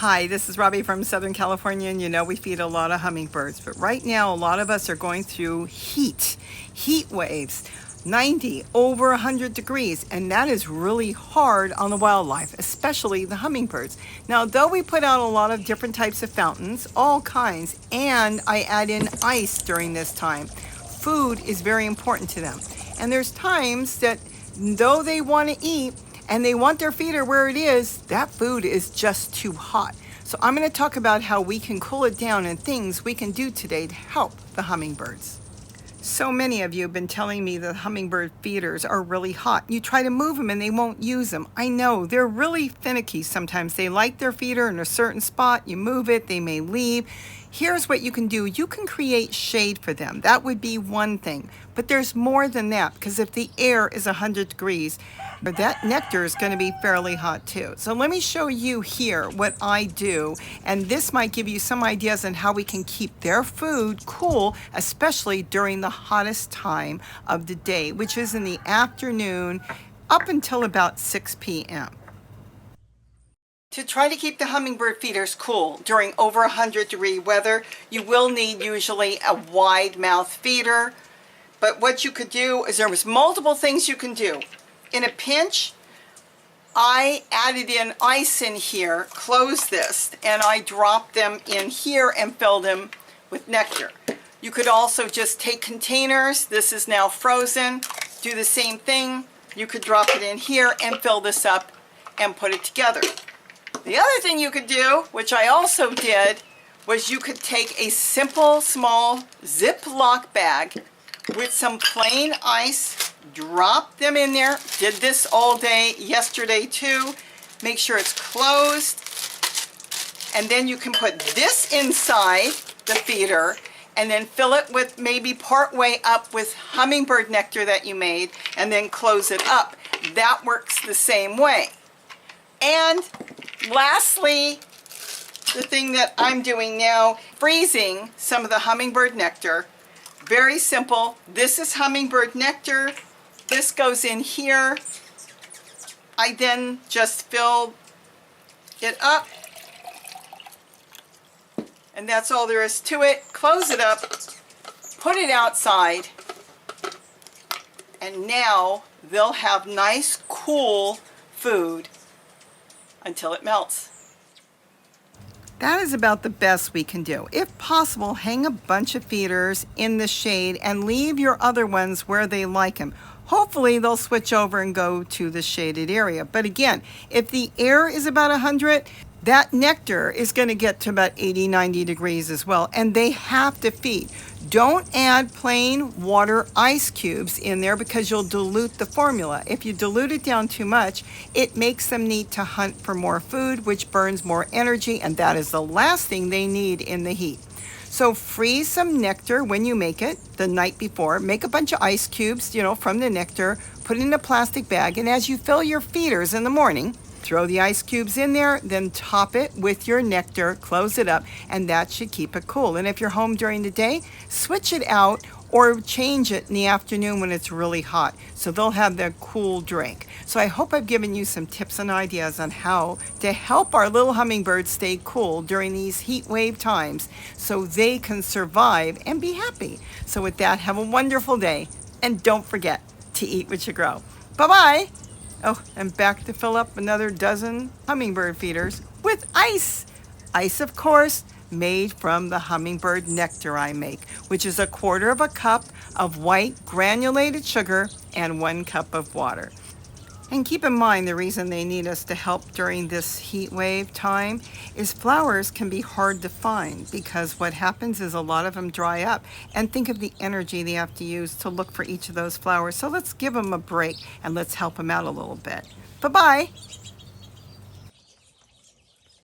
Hi, this is Robbie from Southern California, and you know we feed a lot of hummingbirds, but right now a lot of us are going through heat waves, 90, over 100 degrees, and that is really hard on the wildlife, especially the hummingbirds. Now, though we put out a lot of different types of fountains, all kinds, and I add in ice during this time, food is very important to them. And there's times that though they want to eat, and they want their feeder where it is, that food is just too hot. So I'm going to talk about how we can cool it down and things we can do today to help the hummingbirds. So many of you have been telling me that hummingbird feeders are really hot. You try to move them and they won't use them. I know, they're really finicky sometimes. They like their feeder in a certain spot. You move it, they may leave. Here's what you can do. You can create shade for them. That would be one thing. But there's more than that, because if the air is 100 degrees, that nectar is going to be fairly hot too. So let me show you here what I do, and this might give you some ideas on how we can keep their food cool, especially during the hottest time of the day, which is in the afternoon up until about 6 p.m. To try to keep the hummingbird feeders cool during over 100-degree weather, you will need usually a wide mouth feeder. But what you could do is there's multiple things you can do. In a pinch, I added in ice in here, closed this, and I dropped them in here and filled them with nectar. You could also just take containers. This is now frozen. Do the same thing. You could drop it in here and fill this up and put it together. The other thing you could do, which I also did, was you could take a simple, small Ziploc bag with some plain ice, drop them in there. Did this all day yesterday too. Make sure it's closed. And then you can put this inside the feeder and then fill it with maybe part way up with hummingbird nectar that you made and then close it up. That works the same way. And lastly, the thing that I'm doing now, freezing some of the hummingbird nectar. Very simple. This is hummingbird nectar. This goes in here. I then just fill it up. And that's all there is to it. Close it up. Put it outside. And now they'll have nice, cool food until it melts. That is about the best we can do. If possible, hang a bunch of feeders in the shade and leave your other ones where they like them. Hopefully they'll switch over and go to the shaded area. But again, if the air is about 100, that nectar is going to get to about 80, 90 degrees as well, and they have to feed. Don't add plain water ice cubes in there because you'll dilute the formula. If you dilute it down too much, it makes them need to hunt for more food, which burns more energy, and that is the last thing they need in the heat. So freeze some nectar when you make it the night before. Make a bunch of ice cubes, from the nectar, put it in a plastic bag, and as you fill your feeders in the morning, throw the ice cubes in there, then top it with your nectar, close it up, and that should keep it cool. And if you're home during the day, switch it out or change it in the afternoon when it's really hot, so they'll have their cool drink. So I hope I've given you some tips and ideas on how to help our little hummingbirds stay cool during these heat wave times so they can survive and be happy. So with that, have a wonderful day, and don't forget to eat what you grow. Bye-bye. Oh, and back to fill up another dozen hummingbird feeders with ice. Ice, of course, made from the hummingbird nectar I make, which is 1/4 cup of white granulated sugar and 1 cup of water. And keep in mind, the reason they need us to help during this heat wave time is flowers can be hard to find because what happens is a lot of them dry up. And think of the energy they have to use to look for each of those flowers. So let's give them a break and let's help them out a little bit. Bye-bye.